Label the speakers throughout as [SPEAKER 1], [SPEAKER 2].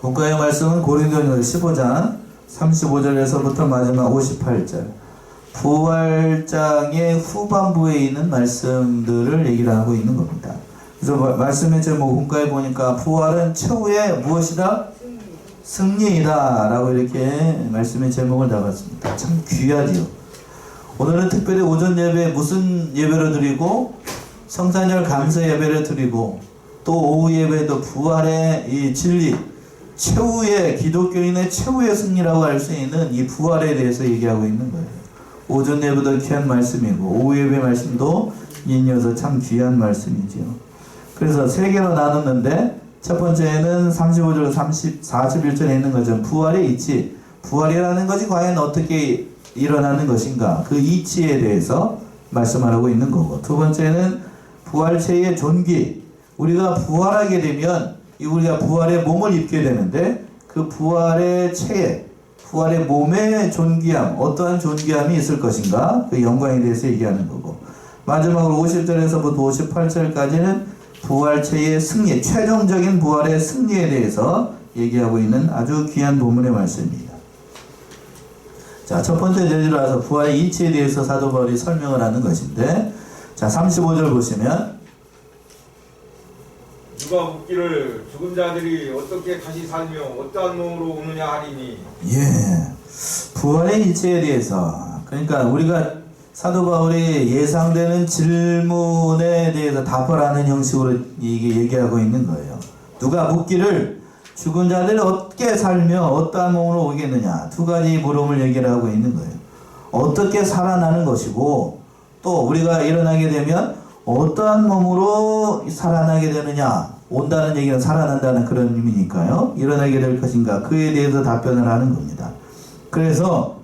[SPEAKER 1] 본과의 말씀은 고린도전서 15장 35절에서부터 마지막 58절 부활장의 후반부에 있는 말씀들을 얘기를 하고 있는 겁니다. 그래서 말씀의 제목 본과에 보니까 부활은 최후의 무엇이다? 승리이다 라고 이렇게 말씀의 제목을 잡았습니다. 참 귀하지요. 오늘은 특별히 오전 예배 무슨 예배를 드리고 성탄절 감사 예배를 드리고 또 오후 예배도 부활의 이 진리 최후의 기독교인의 최후의 승리라고 할 수 있는 이 부활에 대해서 얘기하고 있는 거예요. 오전 예배도 귀한 말씀이고 오후 예배 말씀도 인여서 참 귀한 말씀이지요. 그래서 세 개로 나눴는데 첫 번째는 35절 41절에 있는 것처럼 부활의 이치, 부활이라는 것이 과연 어떻게 일어나는 것인가, 그 이치에 대해서 말씀하고 있는 거고, 두 번째는 부활체의 존귀, 우리가 부활하게 되면 우리가 부활의 몸을 입게 되는데 그 부활의 체에, 부활의 몸의 존귀함, 어떠한 존귀함이 있을 것인가, 그 영광에 대해서 얘기하는 거고, 마지막으로 50절에서부터 58절까지는 부활체의 승리, 최종적인 부활의 승리에 대해서 얘기하고 있는 아주 귀한 본문의 말씀입니다. 자, 첫 번째 제주로 와서 부활의 이치에 대해서 사도 바울이 설명을 하는 것인데, 자, 35절 보시면
[SPEAKER 2] 누가 묻기를 죽은 자들이 어떻게 다시 살며 어떠한 몸으로 오느냐 하리니.
[SPEAKER 1] 예, 부활의 이치에 대해서, 그러니까 우리가 사도 바울이 예상되는 질문에 대해서 답을 하는 형식으로 이게 얘기하고 있는 거예요. 누가 묻기를 죽은 자들이 어떻게 살며 어떠한 몸으로 오겠느냐, 두 가지 물음을 얘기를 하고 있는 거예요. 어떻게 살아나는 것이고 또 우리가 일어나게 되면 어떠한 몸으로 살아나게 되느냐, 온다는 얘기는 살아난다는 그런 의미니까요. 일어나게 될 것인가, 그에 대해서 답변을 하는 겁니다. 그래서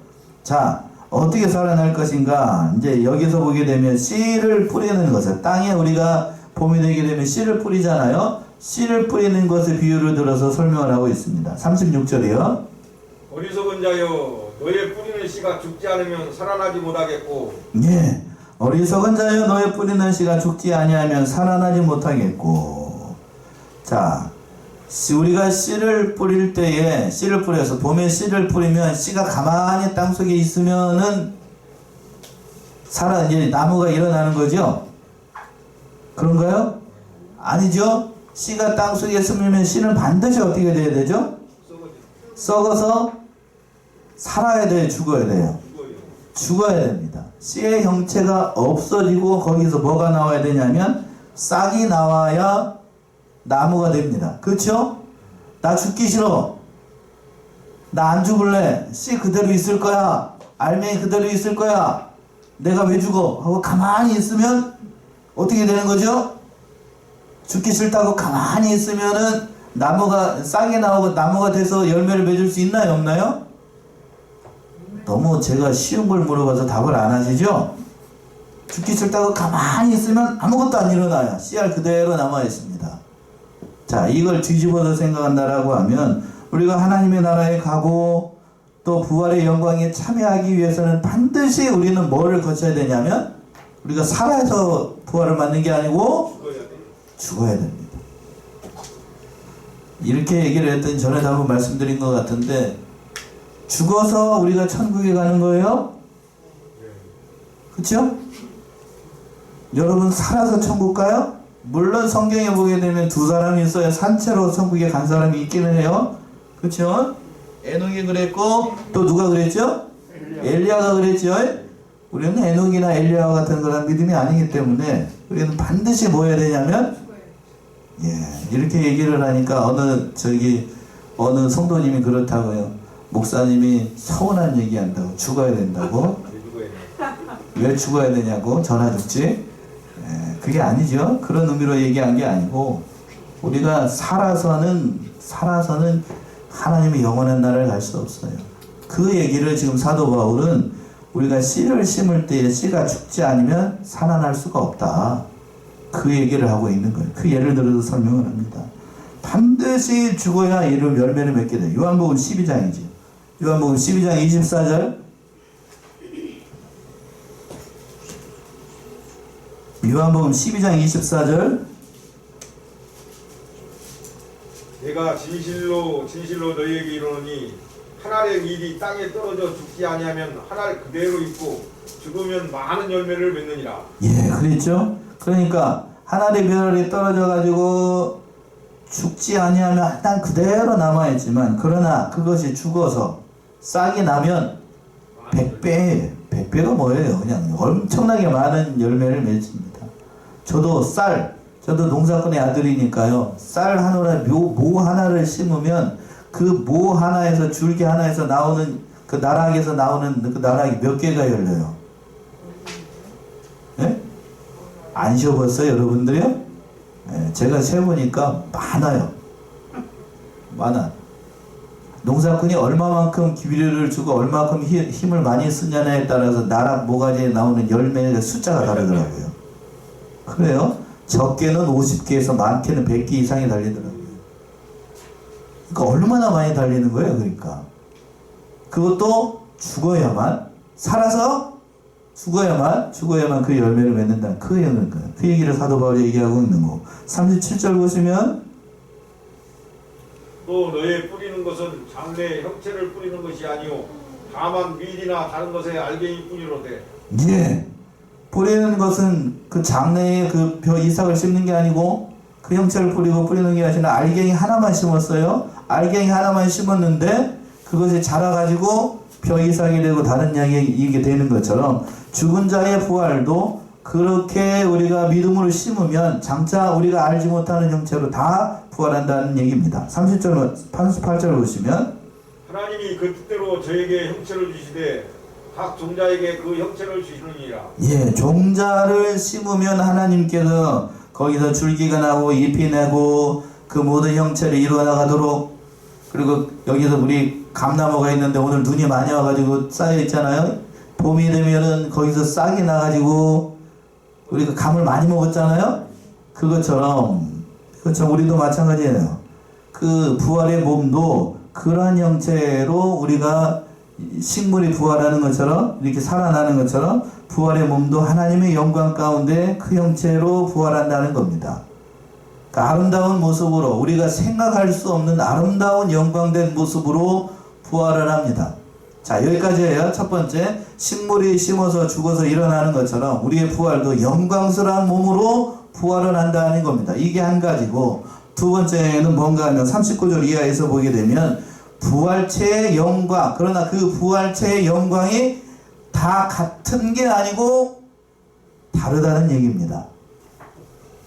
[SPEAKER 1] 자, 어떻게 살아날 것인가, 이제 여기서 보게 되면 씨를 뿌리는 것을, 땅에 우리가 봄이 되게 되면 씨를 뿌리잖아요. 씨를 뿌리는 것의 비유를 들어서 설명을 하고 있습니다. 36절이요.
[SPEAKER 2] 어리석은 자여, 너의 뿌리는 씨가 죽지 않으면 살아나지 못하겠고.
[SPEAKER 1] 예, 어리석은 자여, 너의 뿌리는 씨가 죽지 아니하면 살아나지 못하겠고. 자, 우리가 씨를 뿌릴 때에, 씨를 뿌려서 봄에 씨를 뿌리면 씨가 가만히 땅속에 있으면은 이제 나무가 일어나는 거죠? 그런가요? 아니죠? 씨가 땅속에 스물면 씨는 반드시 어떻게 돼야 되죠? 썩어서 살아야 돼요? 죽어야 돼요? 죽어야 됩니다. 씨의 형체가 없어지고 거기서 뭐가 나와야 되냐면 싹이 나와야 나무가 됩니다. 그렇죠? 나 죽기 싫어. 나 안 죽을래. 씨 그대로 있을 거야. 알맹이 그대로 있을 거야. 내가 왜 죽어? 하고 가만히 있으면 어떻게 되는 거죠? 죽기 싫다고 가만히 있으면은 나무가 싹이 나오고 나무가 돼서 열매를 맺을 수 있나요? 없나요? 너무 제가 쉬운 걸 물어봐서 답을 안 하시죠? 죽기 싫다고 가만히 있으면 아무것도 안 일어나요. 씨알 그대로 남아 있습니다. 자, 이걸 뒤집어서 생각한다라고 하면 우리가 하나님의 나라에 가고 또 부활의 영광에 참여하기 위해서는 반드시 우리는 뭐를 거쳐야 되냐면 우리가 살아서 부활을 받는 게 아니고 죽어야 됩니다. 이렇게 얘기를 했더니 전에도 한번 말씀드린 것 같은데, 죽어서 우리가 천국에 가는 거예요? 그렇죠? 여러분 살아서 천국 가요? 물론 성경에 보게 되면 두 사람이 있어야 산채로 천국에 간 사람이 있기는 해요. 그렇죠? 에녹이 그랬고 또 누가 그랬죠? 엘리야가 그랬죠? 우리는 에녹이나 엘리야와 같은 그런 믿음이 아니기 때문에 우리는 반드시 뭐 해야 되냐면, 예, 이렇게 얘기를 하니까 어느 성도님이 그렇다고요. 목사님이 서운한 얘기한다고, 죽어야 된다고. 왜 죽어야 되냐고, 전화 죽지? 그게 아니죠. 그런 의미로 얘기한 게 아니고, 우리가 살아서는 하나님의 영원한 나라를 갈 수 없어요. 그 얘기를 지금 사도 바울은 우리가 씨를 심을 때에 씨가 죽지 않으면 살아날 수가 없다, 그 얘기를 하고 있는 거예요. 그 예를 들어서 설명을 합니다. 반드시 죽어야 이를 열매를 맺게 돼요. 요한복음 12장이지. 요한복음 12장 24절. 요한복음 12장 24절.
[SPEAKER 2] 내가 진실로 너희에게 이르노니 한 알의 잎이 땅에 떨어져 죽지 아니하면 한 알 그대로 있고 죽으면 많은 열매를 맺느니라.
[SPEAKER 1] 예, 그랬죠. 그러니까 하늘의 별이 떨어져 가지고 죽지 아니하면 한 알 그대로 남아있지만, 그러나 그것이 죽어서 싹이 나면 100배가 뭐예요? 그냥 엄청나게 많은 열매를 맺습니다. 저도 농사꾼의 아들이니까요. 쌀 하나를, 모 하나를 심으면 그 모 하나에서, 줄기 하나에서 나오는, 그 나락에서 나오는 그 나락이 몇 개가 열려요? 예? 안 쉬어봤어요, 여러분들이요? 예, 제가 세보니까 많아요. 많아. 농사꾼이 얼마만큼 기비료를 주고 얼마만큼 힘을 많이 쓰냐에 따라서 나락 모가지에 나오는 열매의 숫자가 다르더라고요. 그래요? 적게는 50개에서 많게는 100개 이상이 달리더라고요. 그러니까 얼마나 많이 달리는 거예요, 그러니까. 그것도 죽어야만, 살아서 죽어야만 그 열매를 맺는다. 그 얘기를 사도 바울이 얘기하고 있는 거. 37절 보시면,
[SPEAKER 2] 또 너의 뿌리는 것은 장래의 형체를 뿌리는 것이 아니오 다만 밀이나 다른 것의 알갱이 뿐이로되.
[SPEAKER 1] 예, 뿌리는 것은 그 장래에 그 벼 이삭을 심는 게 아니고 그 형체를 뿌리는 게 아니라 알갱이 하나만 심었어요. 알갱이 하나만 심었는데 그것이 자라가지고 벼 이삭이 되고 다른 양이 이게 되는 것처럼, 죽은 자의 부활도 그렇게 우리가 믿음으로 심으면 장차 우리가 알지 못하는 형체로 다 부활한다는 얘기입니다. 38절 보시면,
[SPEAKER 2] 하나님이 그 뜻대로 저에게 형체를 주시되 각 종자에게 그 형체를 주시느니라.
[SPEAKER 1] 예, 종자를 심으면 하나님께서 거기서 줄기가 나고 잎이 나고 그 모든 형체를 이루어 나가도록, 그리고 여기서 우리 감나무가 있는데 오늘 눈이 많이 와가지고 쌓여 있잖아요. 봄이 되면은 거기서 싹이 나가지고 우리가 감을 많이 먹었잖아요. 그것처럼 우리도 마찬가지예요. 그 부활의 몸도 그러한 형체로 우리가 식물이 부활하는 것처럼, 이렇게 살아나는 것처럼 부활의 몸도 하나님의 영광 가운데 그 형체로 부활한다는 겁니다. 그러니까 아름다운 모습으로, 우리가 생각할 수 없는 아름다운 영광된 모습으로 부활을 합니다. 자, 여기까지예요. 첫 번째, 식물이 심어서 죽어서 일어나는 것처럼 우리의 부활도 영광스러운 몸으로 부활을 한다는 겁니다. 이게 한 가지고, 두 번째는 뭔가 하면 39절 이하에서 보게 되면 부활체의 영광, 그러나 그 부활체의 영광이 다 같은 게 아니고 다르다는 얘기입니다.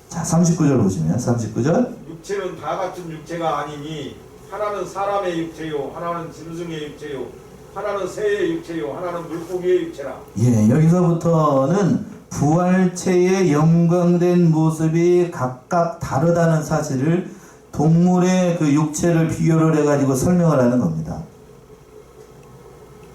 [SPEAKER 1] 자, 39절 보시면, 39절.
[SPEAKER 2] 육체는 다 같은 육체가 아니니 하나는 사람의 육체요 하나는 짐승의 육체요 하나는 새의 육체요 하나는 물고기의 육체라.
[SPEAKER 1] 예, 여기서부터는 부활체의 영광된 모습이 각각 다르다는 사실을 동물의 그 육체를 비교를 해가지고 설명을 하는 겁니다.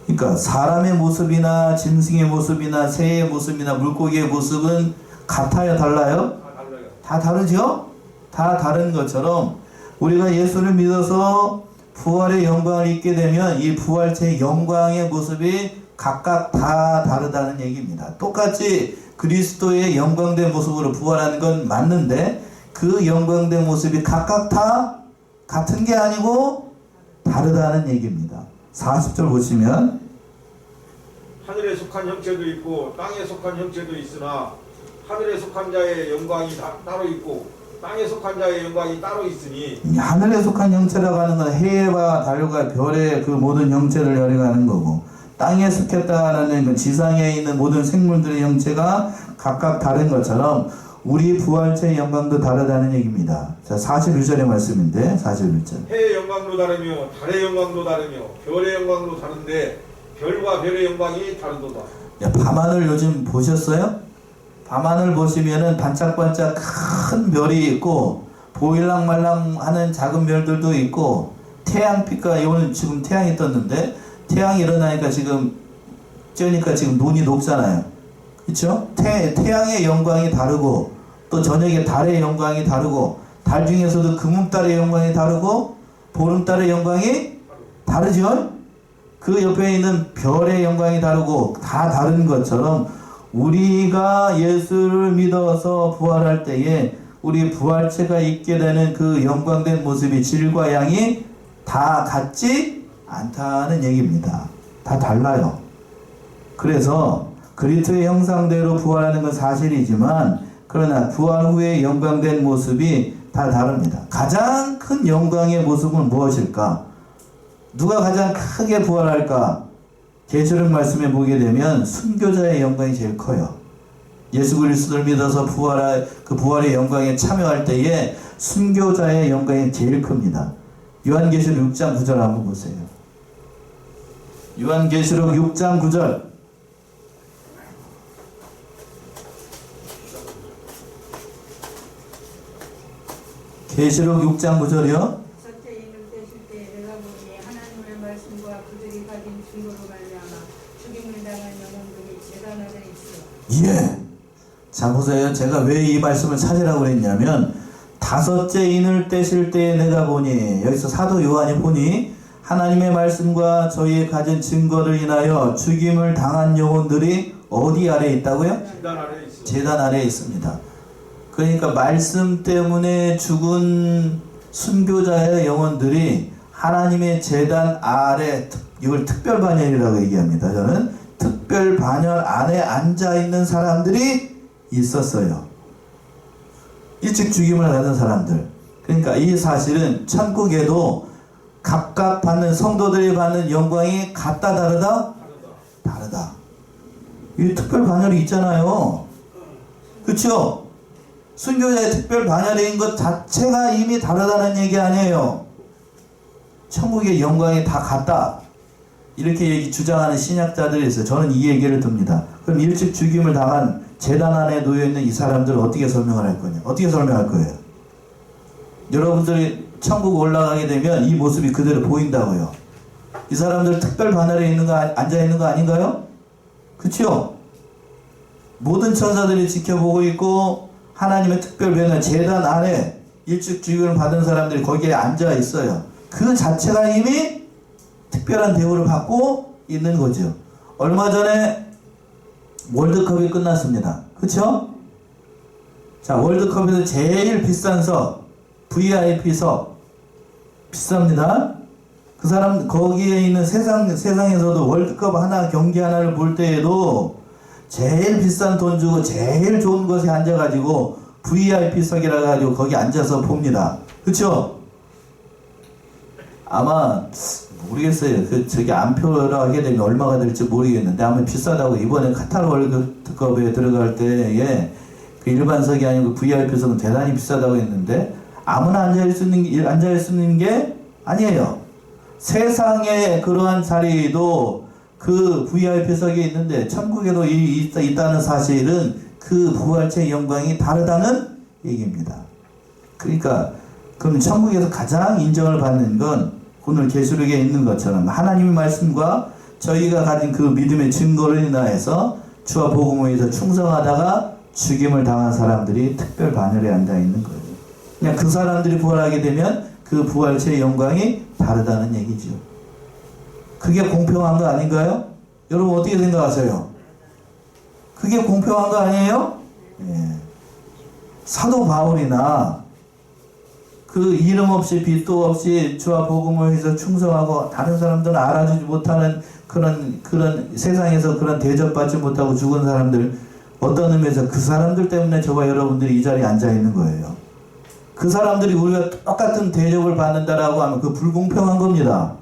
[SPEAKER 1] 그러니까 사람의 모습이나 짐승의 모습이나 새의 모습이나 물고기의 모습은 같아요, 달라요?
[SPEAKER 2] 다 달라요.
[SPEAKER 1] 다 다르죠? 다 다른 것처럼 우리가 예수를 믿어서 부활의 영광을 입게 되면 이 부활체의 영광의 모습이 각각 다 다르다는 얘기입니다. 똑같이 그리스도의 영광된 모습으로 부활하는 건 맞는데 그 영광된 모습이 각각 다 같은 게 아니고 다르다는 얘기입니다. 40절 보시면,
[SPEAKER 2] 하늘에 속한 형체도 있고 땅에 속한 형체도 있으나 하늘에 속한 자의 영광이 따로 있고 땅에 속한 자의 영광이 따로 있으니.
[SPEAKER 1] 하늘에 속한 형체라고 하는 건 해와 달과 별의 그 모든 형체를 열어가는 거고, 땅에 속했다는 건 지상에 있는 모든 생물들의 형체가 각각 다른 것처럼 우리 부활체의 영광도 다르다는 얘기입니다. 자, 41절의 말씀인데, 41절.
[SPEAKER 2] 해의 영광도 다르며 달의 영광도 다르며 별의 영광도 다른데 별과 별의 영광이 다르도다.
[SPEAKER 1] 야, 밤하늘 요즘 보셨어요? 밤하늘 보시면은 반짝반짝 큰 별이 있고 보일랑말랑 하는 작은 별들도 있고, 태양빛과, 오늘 지금 태양이 떴는데 태양이 일어나니까 지금 쬐니까 지금 눈이 녹잖아요. 그쵸? 태양의 영광이 다르고 또 저녁에 달의 영광이 다르고, 달 중에서도 금음달의 영광이 다르고 보름달의 영광이 다르죠? 그 옆에 있는 별의 영광이 다르고 다 다른 것처럼 우리가 예수를 믿어서 부활할 때에 우리 부활체가 있게 되는 그 영광된 모습이 질과 양이 다 같지 않다는 얘기입니다. 다 달라요. 그래서 그리스도의 형상대로 부활하는 건 사실이지만 그러나 부활 후의 영광된 모습이 다 다릅니다. 가장 큰 영광의 모습은 무엇일까? 누가 가장 크게 부활할까? 계시록 말씀에 보게 되면 순교자의 영광이 제일 커요. 예수 그리스도를 믿어서 그 부활의 영광에 참여할 때에 순교자의 영광이 제일 큽니다. 요한계시록 6장 9절 한번 보세요. 요한계시록 6장 9절. 계시록 6장 9절이요.
[SPEAKER 3] 첫째 이를 떼실 때 내가 보니 하나님의 말씀과 그들이 가진 증거로 말미암아 죽임을 당한 영혼들이 제단 아래 있어.
[SPEAKER 1] 예. 자 보세요. 제가 왜 이 말씀을 찾으라고 그랬냐면 다섯째 인을 떼실 때 내가 보니 여기서 사도 요한이 보니 하나님의 말씀과 저희의 가진 증거를 인하여 죽임을 당한 영혼들이 어디 아래 있다고요?
[SPEAKER 2] 제단 아래 있어.
[SPEAKER 1] 제단 아래에 있습니다. 그러니까 말씀 때문에 죽은 순교자의 영혼들이 하나님의 제단 아래, 이걸 특별 반열이라고 얘기합니다. 저는 특별 반열 안에 앉아있는 사람들이 있었어요. 일찍 죽임을 받은 사람들. 그러니까 이 사실은 천국에도 각각 받는 성도들이 받는 영광이 같다 다르다? 다르다. 이 특별 반열이 있잖아요. 그렇죠? 순교자의 특별 반열인 것 자체가 이미 다르다는 얘기 아니에요. 천국의 영광이 다 같다. 이렇게 주장하는 신약자들이 있어요. 저는 이 얘기를 듭니다. 그럼 일찍 죽임을 당한 제단 안에 놓여있는 이 사람들을 어떻게 설명을 할 거냐? 어떻게 설명할 거예요? 여러분들이 천국 올라가게 되면 이 모습이 그대로 보인다고요. 이 사람들 특별 반열에 앉아있는 거 아닌가요? 그쵸? 모든 천사들이 지켜보고 있고 하나님의 특별 배는 제단 안에 일찍 죽임을 받은 사람들이 거기에 앉아 있어요. 그 자체가 이미 특별한 대우를 받고 있는 거죠. 얼마 전에 월드컵이 끝났습니다. 그쵸? 자, 월드컵에서 제일 비싼 석, VIP석, 비쌉니다. 그 사람, 거기에 있는 세상에서도 월드컵 경기 하나를 볼 때에도 제일 비싼 돈 주고 제일 좋은 곳에 앉아가지고 VIP석이라 가지고 거기 앉아서 봅니다. 그쵸? 아마 모르겠어요. 저기 안표를 하게 되면 얼마가 될지 모르겠는데 아마 비싸다고 이번에 카타르 월드컵에 들어갈 때에 그 일반석이 아니고 VIP석은 대단히 비싸다고 했는데 아무나 앉아있을 수 있는 게 아니에요. 세상에 그러한 자리도 그 VIP석에 있는데 천국에도 있다는 사실은 그 부활체의 영광이 다르다는 얘기입니다. 그러니까 그럼 천국에서 가장 인정을 받는 건 오늘 계시록에 있는 것처럼 하나님의 말씀과 저희가 가진 그 믿음의 증거를 인하여서 주와 복음에 의해서 충성하다가 죽임을 당한 사람들이 특별 반열에 앉아 있는 거예요. 그냥 그 사람들이 부활하게 되면 그 부활체의 영광이 다르다는 얘기죠. 그게 공평한 거 아닌가요? 여러분 어떻게 생각하세요? 그게 공평한 거 아니에요? 예. 사도 바울이나 그 이름 없이 빛도 없이 주와 복음을 위해서 충성하고 다른 사람들은 알아주지 못하는 그런 세상에서 그런 대접받지 못하고 죽은 사람들, 어떤 의미에서 그 사람들 때문에 저와 여러분들이 이 자리에 앉아 있는 거예요. 그 사람들이 우리가 똑같은 대접을 받는다라고 하면 그 불공평한 겁니다.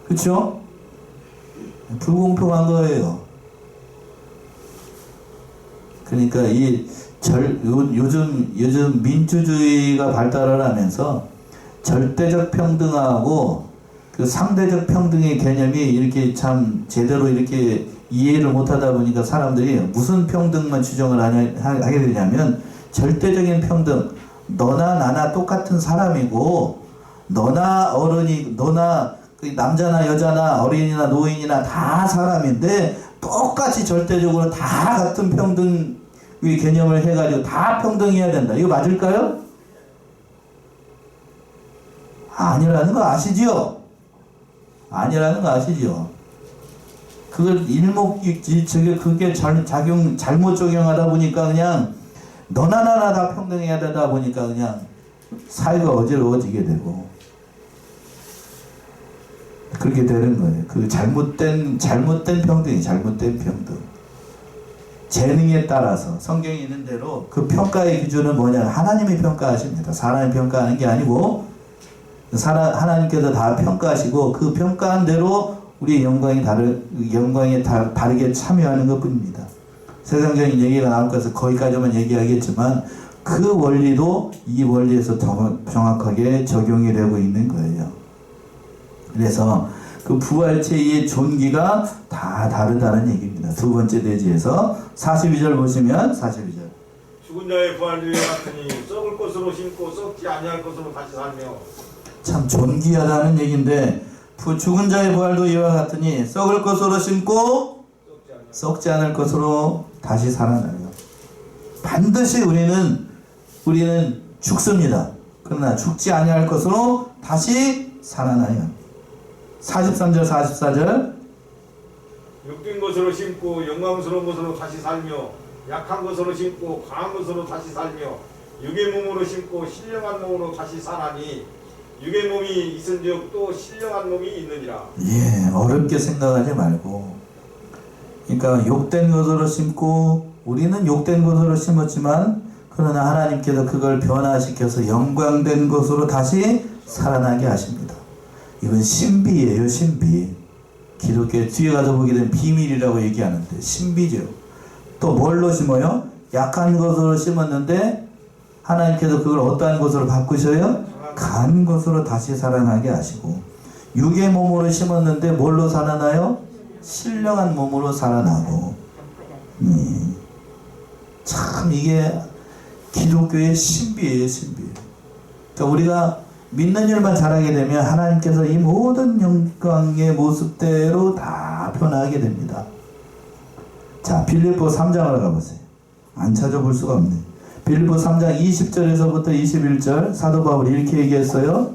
[SPEAKER 1] 그쵸? 불공평한 거예요. 그러니까 요즘 민주주의가 발달을 하면서 절대적 평등하고 그 상대적 평등의 개념이 이렇게 참 제대로 이렇게 이해를 못하다 보니까 사람들이 무슨 평등만 주장을 하게 되냐면 절대적인 평등, 너나 나나 똑같은 사람이고 너나 어른이 너나 남자나 여자나 어린이나 노인이나 다 사람인데 똑같이 절대적으로 다 같은 평등 개념을 해가지고 다 평등해야 된다. 이거 맞을까요? 아니라는 거 아시죠? 아니라는 거 아시죠? 그걸 그게 잘못 적용하다 보니까 그냥 너나 나나 다 평등해야 되다 보니까 그냥 사이가 어지러워지게 되고 그렇게 되는 거예요. 그 잘못된 평등이 잘못된 평등. 재능에 따라서 성경에 있는 대로 그 평가의 기준은 뭐냐? 하나님이 평가하십니다. 사람이 평가하는 게 아니고 하나님께서 다 평가하시고 그 평가한 대로 우리의 영광에 다르게 참여하는 것뿐입니다. 세상적인 얘기가 나올 것은 거기까지만 얘기하겠지만 그 원리도 이 원리에서 정확하게 적용이 되고 있는 거예요. 그래서 그 부활체의 존귀가 다 다르다는 얘기입니다. 두 번째 대지에서 42절 보시면 42절.
[SPEAKER 2] 죽은 자의 부활이 같으니 썩을 것으로 심고 썩지 아니할 것으로 다시 살며.
[SPEAKER 1] 참 존귀하다는 얘기인데 죽은 자의 부활도 이와 같으니 썩을 것으로 심고 썩지 않을 것으로 다시 살아나요. 반드시 우리는 죽습니다. 그러나 죽지 아니할 것으로 다시 살아나요. 43절 44절.
[SPEAKER 2] 육된 것으로 심고 영광스러운 것으로 다시 살며 약한 것으로 심고 강한 것으로 다시 살며 육의 몸으로 심고 신령한 몸으로 다시 살아니 육의 몸이 있은즉 또 신령한 몸이 있느니라.
[SPEAKER 1] 예, 어렵게 생각하지 말고, 그러니까 욕된 것으로 심고 우리는 욕된 것으로 심었지만 그러나 하나님께서 그걸 변화시켜서 영광된 것으로 다시 살아나게 하십니다. 이건 신비예요, 신비. 기독교에 뒤에 가서 보게 되면 비밀이라고 얘기하는데 신비죠. 또 뭘로 심어요? 약한 것으로 심었는데 하나님께서 그걸 어떠한 것으로 바꾸셔요? 강한 것으로 다시 살아나게 하시고, 육의 몸으로 심었는데 뭘로 살아나요? 신령한 몸으로 살아나고. 참 이게 기독교의 신비예요, 신비. 그러니까 우리가 믿는 일만 잘하게 되면 하나님께서 이 모든 영광의 모습대로 다 변화하게 됩니다. 자, 빌립보 3장으로 가보세요. 안 찾아볼 수가 없네. 빌립보 3장 20절에서부터 21절 사도 바울이 이렇게 얘기했어요.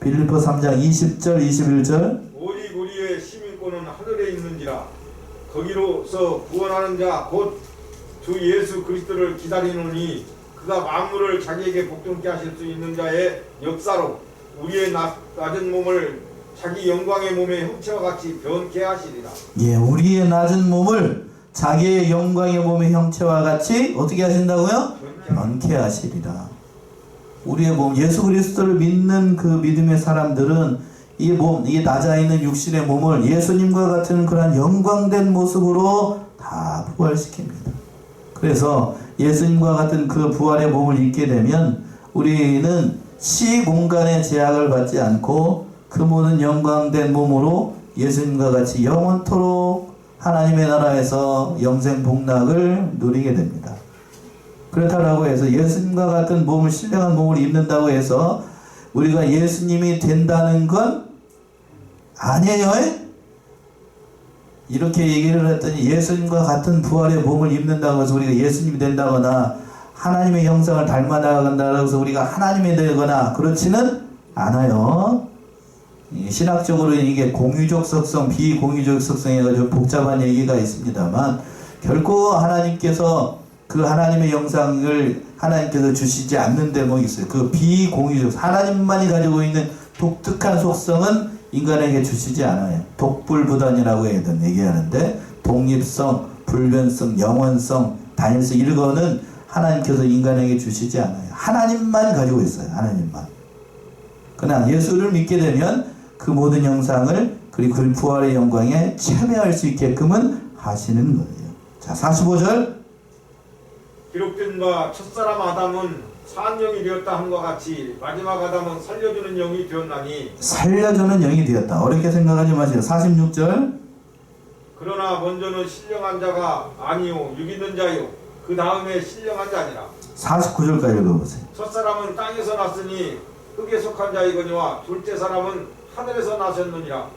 [SPEAKER 1] 빌립보 3장 20절 21절.
[SPEAKER 2] 오직 우리의 시민권은 하늘에 있는지라 거기로서 구원하는 자 곧 주 예수 그리스도를 기다리노니 그가 만물을 자기에게 복종케 하실 수 있는 자의 역사로 우리의 낮은 몸을 자기 영광의 몸의 형체와 같이 변케 하시리라.
[SPEAKER 1] 예, 우리의 낮은 몸을 자기의 영광의 몸의 형체와 같이 어떻게 하신다고요? 변케 하시리라. 우리의 몸, 예수 그리스도를 믿는 그 믿음의 사람들은 이 몸, 이 낮아 있는 육신의 몸을 예수님과 같은 그런 영광된 모습으로 다 부활시킵니다. 그래서 예수님과 같은 그 부활의 몸을 입게 되면 우리는 시공간의 제약을 받지 않고 그 모든 영광된 몸으로 예수님과 같이 영원토록 하나님의 나라에서 영생 복락을 누리게 됩니다. 그렇다고 해서 예수님과 같은 몸을, 신령한 몸을 입는다고 해서 우리가 예수님이 된다는 건 아니에요. 이렇게 얘기를 했더니 예수님과 같은 부활의 몸을 입는다고 해서 우리가 예수님이 된다거나 하나님의 형상을 닮아 나간다고 해서 우리가 하나님이 되거나 그렇지는 않아요. 신학적으로 이게 공유적 속성, 비공유적 속성에 가지고 복잡한 얘기가 있습니다만 결코 하나님께서 그 하나님의 형상을 하나님께서 주시지 않는 대목이 있어요. 그 비공유적, 하나님만이 가지고 있는 독특한 속성은 인간에게 주시지 않아요. 독불부단이라고 얘기하는데 독립성, 불변성, 영원성, 단일성 이거는 하나님께서 인간에게 주시지 않아요. 하나님만 가지고 있어요. 하나님만. 그러나 예수를 믿게 되면 그 모든 영상을 그리고 그 부활의 영광에 참여할 수 있게끔은 하시는 거예요. 자, 45절.
[SPEAKER 2] 기록된 바 첫사람 아담은 산 영이 되었다 함과 같이 마지막 아담은 살려주는 영이 되었나니.
[SPEAKER 1] 살려주는 영이 되었다. 어렵게 생각하지 마세요. 46절.
[SPEAKER 2] 그러나 먼저는 신령한 자가 아니요 육 있는 자요 그 다음에 신령한 자니라.
[SPEAKER 1] 49절까지 읽어보세요.
[SPEAKER 2] 첫사람은 땅에서 났으니 흙에 속한 자이거니와 둘째 사람은 하늘에서 나셨느니라.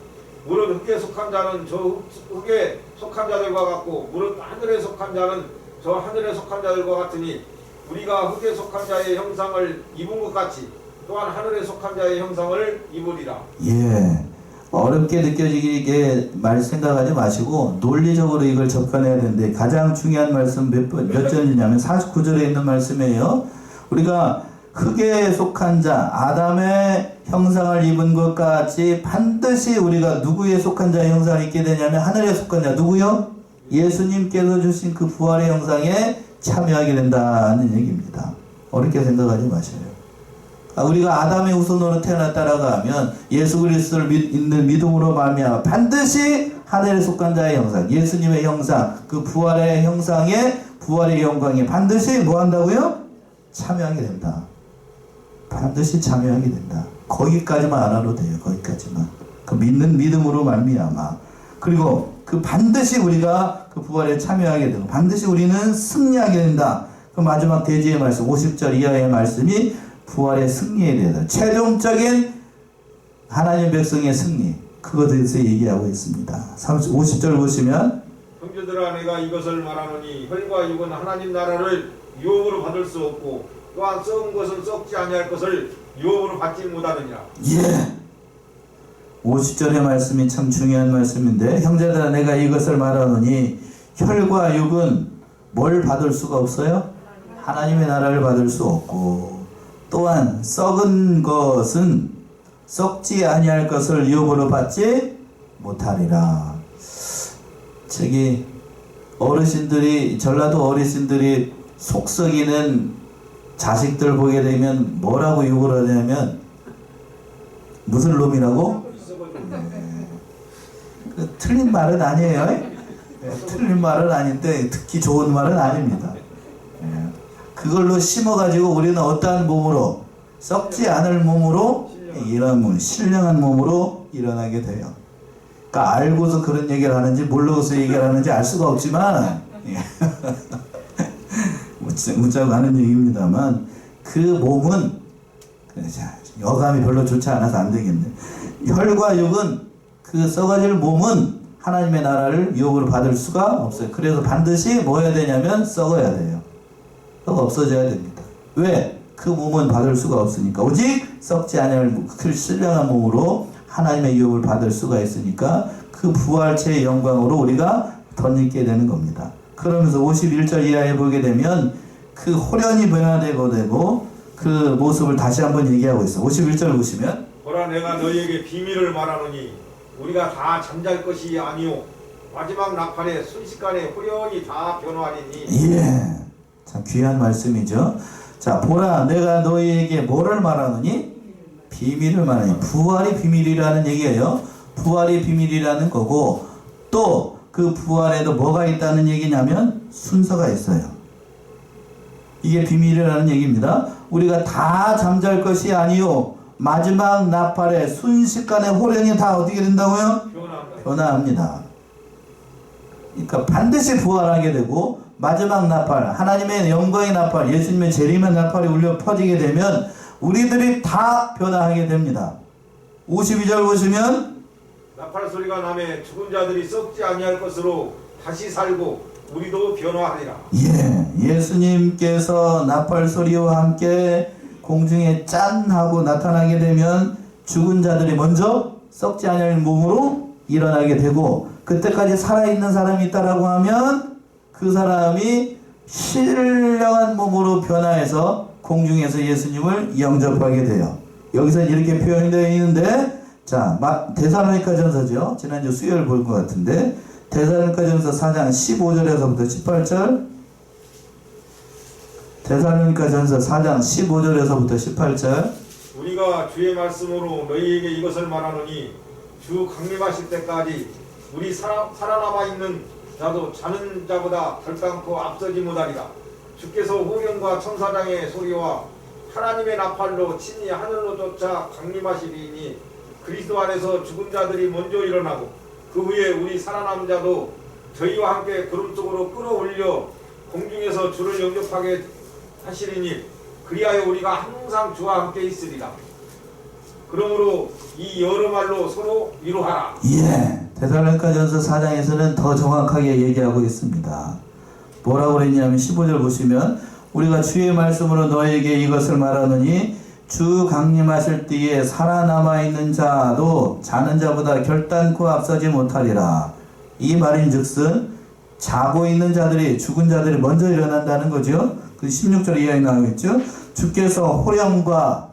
[SPEAKER 2] 무릇 흙에 속한 자는 저 흙에 속한 자들과 같고 무릇 하늘에 속한 자는 저 하늘에 속한 자들과 같으니 우리가 흙에 속한 자의 형상을 입은 것 같이 또한 하늘에 속한 자의 형상을 입으리라.
[SPEAKER 1] 예, 어렵게 느껴지게 말 생각하지 마시고 논리적으로 이걸 접근해야 되는데 가장 중요한 말씀 몇 절이냐면 49절에 있는 말씀이에요. 우리가 흙에 속한 자 아담의 형상을 입은 것 같이 반드시 우리가 누구에 속한 자의 형상을 입게 되냐면 하늘에 속한 자 누구요? 예수님께서 주신 그 부활의 형상에 참여하게 된다는 얘기입니다. 어렵게 생각하지 마셔요. 우리가 아담의 후손으로 태어났다라고 하면 예수 그리스도를 믿는 믿음으로 말미암아 반드시 하늘에 속한 자의 형상, 예수님의 형상, 그 부활의 형상에 부활의 영광에 반드시 뭐 한다고요? 참여하게 된다. 반드시 참여하게 된다. 거기까지만 알아도 돼요. 거기까지만. 그 믿는 믿음으로 말미암아. 그리고 그 반드시 우리가 그 부활에 참여하게 되고 반드시 우리는 승리하게 된다. 그 마지막 대지의 말씀 50절 이하의 말씀이 부활의 승리에 대해서 최종적인 하나님 백성의 승리 그것에 대해서 얘기하고 있습니다. 50절 보시면
[SPEAKER 2] 형제들아 내가 이것을 말하노니 혈과 육은 하나님 나라를 유업으로 받을 수 없고 또한 썩은 것은 썩지 아니할 것을 유업으로 받지 못하느니라.
[SPEAKER 1] 예. 50절의 말씀이 참 중요한 말씀인데 형제들아 내가 이것을 말하노니 혈과 육은 뭘 받을 수가 없어요? 하나님의 나라를 받을 수 없고 또한 썩은 것은 썩지 아니할 것을 유업으로 받지 못하리라. 저기 어르신들이 전라도 어르신들이 속 썩이는 자식들 보게 되면 뭐라고 욕을 하냐면 무슨 놈이라고? 그 틀린 말은 아니에요. 틀린 말은 아닌데 듣기 좋은 말은 아닙니다. 그걸로 심어가지고 우리는 어떠한 몸으로 썩지 않을 몸으로 이런 신령한 몸으로 일어나게 돼요. 그러니까 알고서 그런 얘기를 하는지 모르고서 얘기를 하는지 알 수가 없지만 웃자고 하는 얘기입니다만 그 몸은 여감이 별로 좋지 않아서 안 되겠네. 혈과 육은 그 썩어질 몸은 하나님의 나라를 유업으로 받을 수가 없어요. 그래서 반드시 뭐 해야 되냐면 썩어야 돼요. 없어져야 됩니다. 왜? 그 몸은 받을 수가 없으니까. 오직 썩지 아니할 그 신령한 몸으로 하나님의 유업을 받을 수가 있으니까 그 부활체의 영광으로 우리가 덧입게 되는 겁니다. 그러면서 51절 이하에 보게 되면 그 호련히 변화되고 되고 그 모습을 다시 한번 얘기하고 있어요. 51절 보시면
[SPEAKER 2] 보라 내가 너희에게 비밀을 말하노니 우리가 다 잠잘 것이 아니오 마지막 나팔에 순식간에 호련히 다 변화하리니.
[SPEAKER 1] 예. 참 귀한 말씀이죠. 자, 보라 내가 너희에게 뭐를 말하느니? 비밀을 말하니. 부활이 비밀이라는 얘기예요. 부활이 비밀이라는 거고 또 그 부활에도 뭐가 있다는 얘기냐면 순서가 있어요. 이게 비밀이라는 얘기입니다. 우리가 다 잠잘 것이 아니요 마지막 나팔에 순식간에 호련히 다 어떻게 된다고요? 변화합니다. 그러니까 반드시 부활하게 되고 마지막 나팔, 하나님의 영광의 나팔, 예수님의 재림의 나팔이 울려 퍼지게 되면 우리들이 다 변화하게 됩니다. 52절 보시면
[SPEAKER 2] 나팔 소리가 나매 죽은 자들이 썩지 아니할 것으로 다시 살고 우리도 변화하리라.
[SPEAKER 1] 예, 예수님께서 나팔 소리와 함께 공중에 짠 하고 나타나게 되면 죽은 자들이 먼저 썩지 아니할 몸으로 일어나게 되고 그때까지 살아있는 사람이 있다라고 하면 그 사람이 신령한 몸으로 변화해서 공중에서 예수님을 영접하게 돼요. 여기서 이렇게 표현이 되어 있는데 자, 데살로니가전서죠. 지난주 수요일 볼 것 같은데 데살로니가전서 4장 15절에서부터 18절 데살로니가전서 4장 15절에서부터 18절
[SPEAKER 2] 우리가 주의 말씀으로 너희에게 이것을 말하노니 주 강림하실 때까지 우리 살아남아 있는 자도 자는 자보다 덜깡고 앞서지 못하리라. 주께서 호련과 천사장의 소리와 하나님의 나팔로 친히 하늘로 쫓아 강림하시리니 그리스도 안에서 죽은 자들이 먼저 일어나고 그 후에 우리 살아남은 자도 저희와 함께 구름 속으로 끌어올려 공중에서 주를 영접하게 하시리니 그리하여 우리가 항상 주와 함께 있으리라. 그러므로 이 여러 말로 서로 위로하라.
[SPEAKER 1] 예, 데살로니가전서 4장에서는 더 정확하게 얘기하고 있습니다. 뭐라고 그랬냐면 15절 보시면 우리가 주의 말씀으로 너에게 이것을 말하느니 주 강림하실 때에 살아남아 있는 자도 자는 자보다 결단코 앞서지 못하리라. 이 말인즉슨 자고 있는 자들이, 죽은 자들이 먼저 일어난다는 거죠. 그 16절 이하에 나오겠죠. 주께서 호령과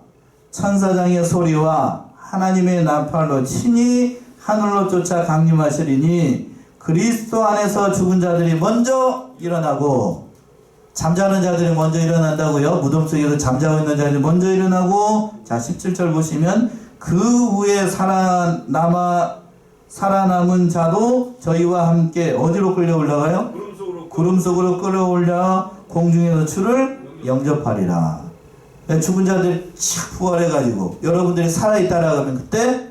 [SPEAKER 1] 천사장의 소리와 하나님의 나팔로 친히 하늘로 쫓아 강림하시리니 그리스도 안에서 죽은 자들이 먼저 일어나고, 잠자는 자들이 먼저 일어난다고요. 무덤 속에서 잠자고 있는 자들이 먼저 일어나고, 자 17절 보시면 그 후에 살아남은 자도 저희와 함께 어디로 끌려 올라가요? 구름 속으로 끌어올려 공중에서 주를 영접하리라. 죽은 자들이 착 부활해가지고 여러분들이 살아있다라고 하면 그때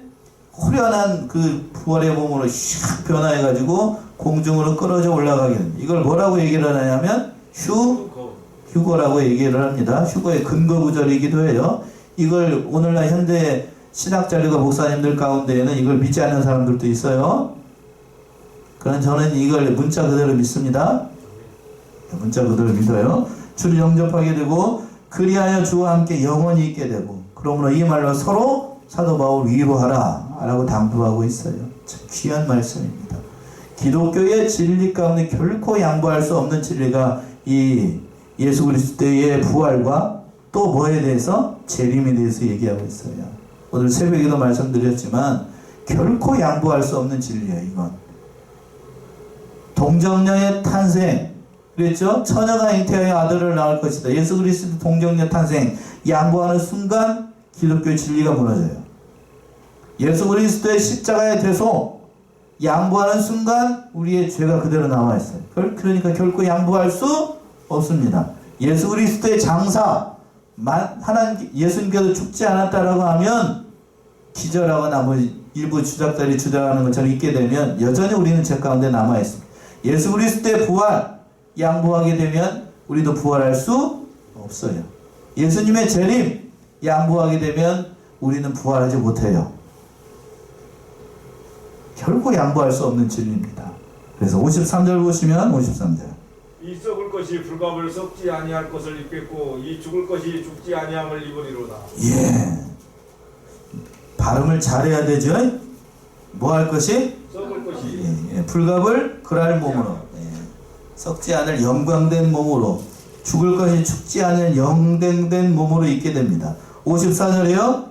[SPEAKER 1] 후련한 그 부활의 몸으로 샥 변화해가지고 공중으로 끌어져 올라가게 됩니다. 이걸 뭐라고 얘기를 하냐면 휴거라고 얘기를 합니다. 휴거의 근거 구절이기도 해요. 이걸 오늘날 현대 신학자료가 목사님들 가운데에는 이걸 믿지 않는 사람들도 있어요. 그런 저는 이걸 문자 그대로 믿습니다. 문자 그대로 믿어요. 주를 영접하게 되고 그리하여 주와 함께 영원히 있게 되고, 그러므로 이 말로 서로 사도 바울 위로하라 라고 당부하고 있어요. 참 귀한 말씀입니다. 기독교의 진리 가운데 결코 양보할 수 없는 진리가 이 예수 그리스도의 부활과 또 뭐에 대해서? 재림에 대해서 얘기하고 있어요. 오늘 새벽에도 말씀드렸지만 결코 양보할 수 없는 진리예요. 이건 동정녀의 탄생 그랬죠? 처녀가 잉태하여 아들을 낳을 것이다. 예수 그리스도 동정녀 탄생 양보하는 순간 기독교의 진리가 무너져요. 예수 그리스도의 십자가의 대소 양보하는 순간 우리의 죄가 그대로 남아있어요. 그러니까 결코 양보할 수 없습니다. 예수 그리스도의 장사 하나님 예수님께서 죽지 않았다라고 하면 기절하거나 뭐 일부 주작자들이 주장하는 것처럼 있게 되면 여전히 우리는 죄 가운데 남아있습니다. 예수 그리스도의 부활 양보하게 되면 우리도 부활할 수 없어요. 예수님의 재림 양보하게 되면 우리는 부활하지 못해요. 결코 양보할 수 없는 진리입니다. 그래서 53절 보시면 53절
[SPEAKER 2] 이 썩을 것이 불갑을 썩지 아니할 것을 입겠고 이 죽을 것이 죽지 아니함을 입으리로다.
[SPEAKER 1] 예, 발음을 잘해야 되죠. 뭐 할 것이?
[SPEAKER 2] 썩을 것이
[SPEAKER 1] 불갑을 그랄 몸으로, 썩지 않을 영광된 몸으로, 죽을 것이 죽지 않을 영생된 몸으로 있게 됩니다. 54절이요.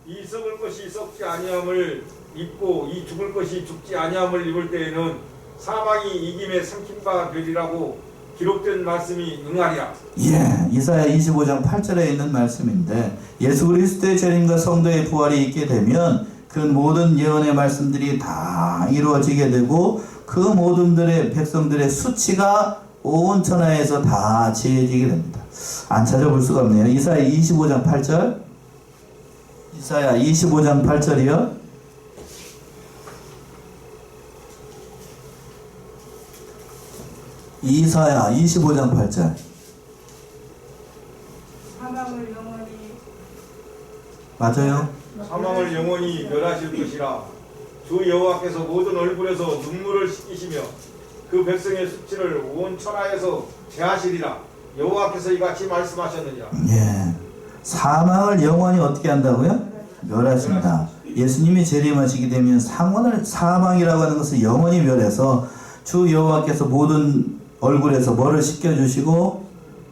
[SPEAKER 2] 이 썩을 것이 썩지 아니함을 입고 이 죽을 것이 죽지 아니함을 입을 때에는 사망이 이김에 삼킨 바 되리라고 기록된 말씀이 응하리라.
[SPEAKER 1] 예, 이사야 25장 8절에 있는 말씀인데 예수 그리스도의 재림과 성도의 부활이 있게 되면 그 모든 예언의 말씀들이 다 이루어지게 되고 그 모든 백성들의 수치가 온 천하에서 다 제해지게 됩니다. 안 찾아볼 수가 없네요. 이사야 25장 8절. 이사야 25장 8절이요. 이사야 25장 8절.
[SPEAKER 3] 사망을 영원히
[SPEAKER 1] 맞아요.
[SPEAKER 2] 사망을 영원히 멸하실 것이라. 주 여호와께서 모든 얼굴에서 눈물을 씻기시며 그 백성의 수치를 온 천하에서 제하시리라. 여호와께서 이같이 말씀하셨느니라.
[SPEAKER 1] 예, 사망을 영원히 어떻게 한다고요? 멸하신다. 예수님이 재림하시게 되면 사망이라고 하는 것을 영원히 멸해서 주 여호와께서 모든 얼굴에서 뭐를 씻겨주시고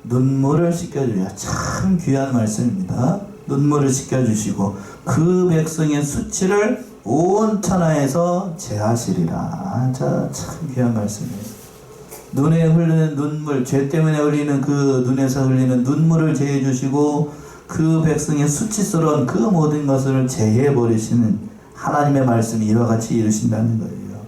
[SPEAKER 1] 눈물을 씻겨주셔. 참 귀한 말씀입니다. 눈물을 씻겨주시고 그 백성의 수치를 온 천하에서 제하시리라. 참 귀한 말씀이에요. 눈에 흘리는 눈물, 죄 때문에 흘리는 그 눈에서 흘리는 눈물을 제해주시고 그 백성의 수치스러운 그 모든 것을 제해버리시는 하나님의 말씀이 이와 같이 이루신다는 거예요.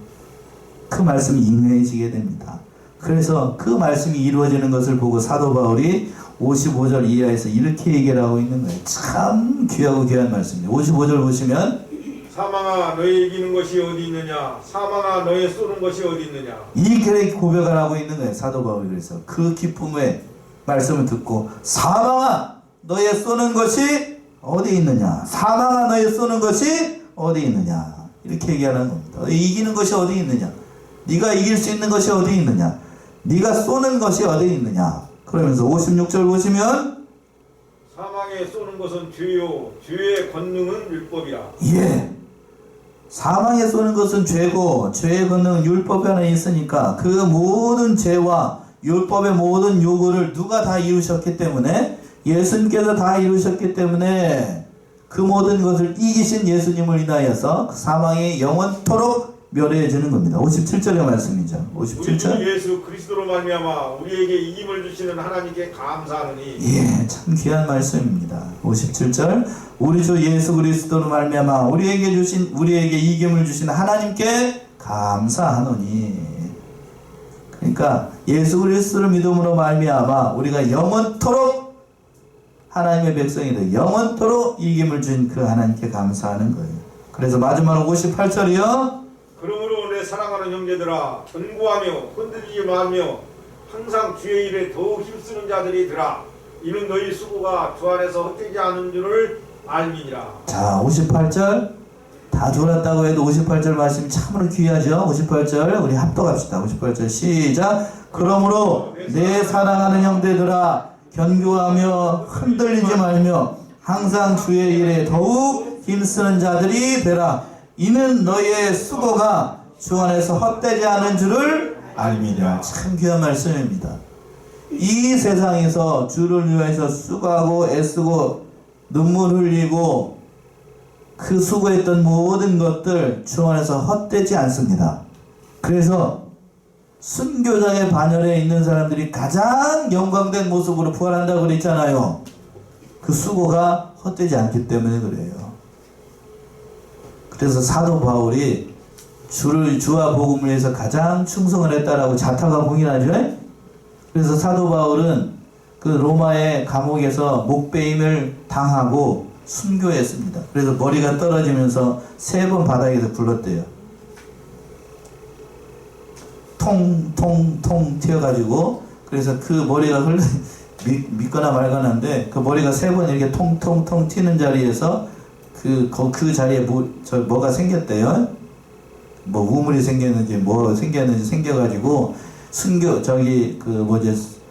[SPEAKER 1] 그 말씀이 인내해지게 됩니다. 그래서 그 말씀이 이루어지는 것을 보고 사도 바울이 55절 이하에서 이렇게 얘기를 하고 있는 거예요. 참 귀하고 귀한 말씀입니다. 55절 보시면
[SPEAKER 2] 사망아 너의 이기는 것이 어디 있느냐, 사망아 너의 쏘는 것이 어디 있느냐.
[SPEAKER 1] 이렇게 고백을 하고 있는 거예요. 사도 바울이. 그래서 그 기쁨의 말씀을 듣고 사망아 너의 쏘는 것이 어디 있느냐, 사망아 너의 쏘는 것이 어디 있느냐, 이렇게 얘기하는 겁니다. 이기는 것이 어디 있느냐, 네가 이길 수 있는 것이 어디 있느냐, 네가 쏘는 것이 어디 있느냐. 그러면서 56절 보시면
[SPEAKER 2] 사망에 쏘는 것은 죄요 죄의 권능은 율법이라.
[SPEAKER 1] 예. 사망에 쏘는 것은 죄고 죄의 권능은 율법 안에 있으니까 그 모든 죄와 율법의 모든 요구를 누가 다 이루셨기 때문에 예수님께서 다 이루셨기 때문에 그 모든 것을 이기신 예수님을 인하여서 사망이 영원토록 멸해지는 겁니다. 57절의 말씀이죠.
[SPEAKER 2] 우리
[SPEAKER 1] 57절.
[SPEAKER 2] 주 예수 그리스도로 말미암아 우리에게 이김을 주시는 하나님께 감사하노니.
[SPEAKER 1] 예, 참 귀한 말씀입니다. 57절. 우리 주 예수 그리스도로 말미암아 우리에게 이김을 주신 하나님께 감사하노니. 그러니까 예수 그리스도를 믿음으로 말미암아 우리가 영원토록 하나님의 백성이 되 영원토록 이김을 준 그 하나님께 감사하는 거예요. 그래서 마지막으로 58절이요.
[SPEAKER 2] 그러므로 내 사랑하는 형제들아 견고하며 흔들리지 말며 항상 주의 일에 더욱 힘쓰는 자들이더라. 이는 너희 수고가 주 안에서 헛되지 않은 줄을 알미니라.
[SPEAKER 1] 자, 58절 다 졸았다고 해도 58절 말씀이 참으로 귀하죠. 58절 우리 합독합시다. 58절 시작. 그러므로 내 사랑하는 형제들아 견고하며 흔들리지 말며 항상 주의 일에 더욱 힘쓰는 자들이 되라. 이는 너희의 수고가 주 안에서 헛되지 않은 줄을 알미라. 참 귀한 말씀입니다. 이 세상에서 주를 위해서 수고하고 애쓰고 눈물 흘리고 그 수고했던 모든 것들 주 안에서 헛되지 않습니다. 그래서 순교자의 반열에 있는 사람들이 가장 영광된 모습으로 부활한다고 그랬잖아요. 그 수고가 헛되지 않기 때문에 그래요. 그래서 사도 바울이 주와 복음을 위해서 가장 충성을 했다라고 자타가 공인하죠. 그래서 사도 바울은 그 로마의 감옥에서 목베임을 당하고 순교했습니다. 그래서 머리가 떨어지면서 3번 바닥에서 굴렀대요. 통통통 튀어가지고 그래서 그 머리가 믿거나 말거나인데 그 머리가 3번 이렇게 통통통 튀는 자리에서 그 자리에 뭐가 생겼대요. 뭐 우물이 생겼는지 뭐 생겼는지 생겨가지고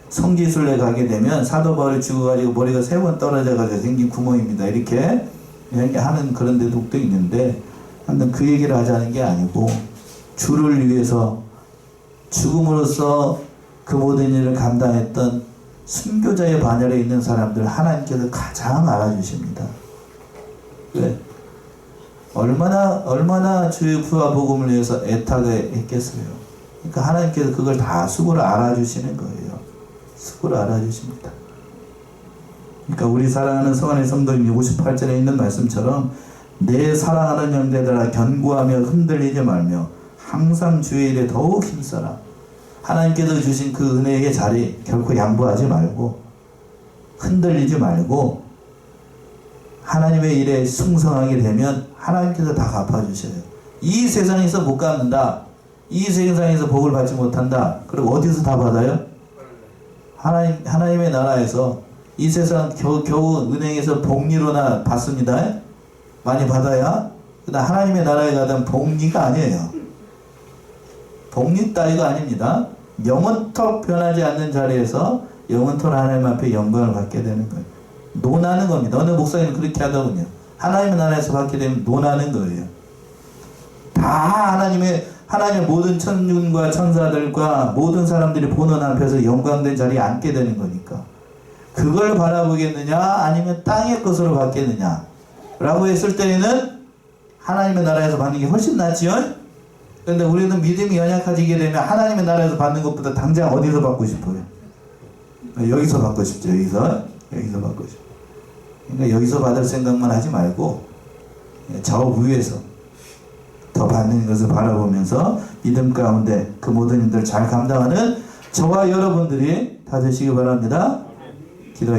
[SPEAKER 1] 성지순례 가게 되면 사도 바울이 죽어가지고 머리가 3번 떨어져가지고 생긴 구멍입니다. 이렇게 하는 그런 데도 또 있는데 아무튼 그 얘기를 하자는 게 아니고 주를 위해서 죽음으로써 그 모든 일을 감당했던 순교자의 반열에 있는 사람들 하나님께서 가장 알아주십니다. 왜? 얼마나 주의 부와 복음을 위해서 애타게 했겠어요. 그러니까 하나님께서 그걸 다 수고를 알아주시는 거예요. 수고를 알아주십니다. 그러니까 우리 사랑하는 성안의 성도님 58절에 있는 말씀처럼 내 사랑하는 형제들아 견고하며 흔들리지 말며 항상 주의 일에 더욱 힘써라. 하나님께서 주신 그 은혜의 자리 결코 양보하지 말고 흔들리지 말고 하나님의 일에 충성하게 되면 하나님께서 다 갚아주셔요. 이 세상에서 못 갚는다. 이 세상에서 복을 받지 못한다. 그럼 어디서 다 받아요? 하나님의 나라에서 이 세상 겨우 은행에서 복리로나 받습니다. 많이 받아야. 그러나 하나님의 나라에 가면 복리가 아니에요. 복리 따위가 아닙니다. 영원토록 변하지 않는 자리에서 영원토록 하나님 앞에 영광을 받게 되는 거예요. 논하는 겁니다. 어느 목사님은 그렇게 하더군요. 하나님의 나라에서 받게 되면 논하는 거예요. 다 하나님의 모든 천군과 천사들과 모든 사람들이 보는 앞에서 영광된 자리에 앉게 되는 거니까 그걸 바라보겠느냐 아니면 땅의 것으로 받겠느냐 라고 했을 때에는 하나님의 나라에서 받는 게 훨씬 낫지요. 그런데 우리는 믿음이 연약해지게 되면 하나님의 나라에서 받는 것보다 당장 어디서 받고 싶어요? 여기서 받고 싶죠. 여기서 받고 싶어요. 그러니까 여기서 받을 생각만 하지 말고 저 위에서 더 받는 것을 바라보면서 믿음 가운데 그 모든 일들 잘 감당하는 저와 여러분들이 다 되시기 바랍니다. 기도해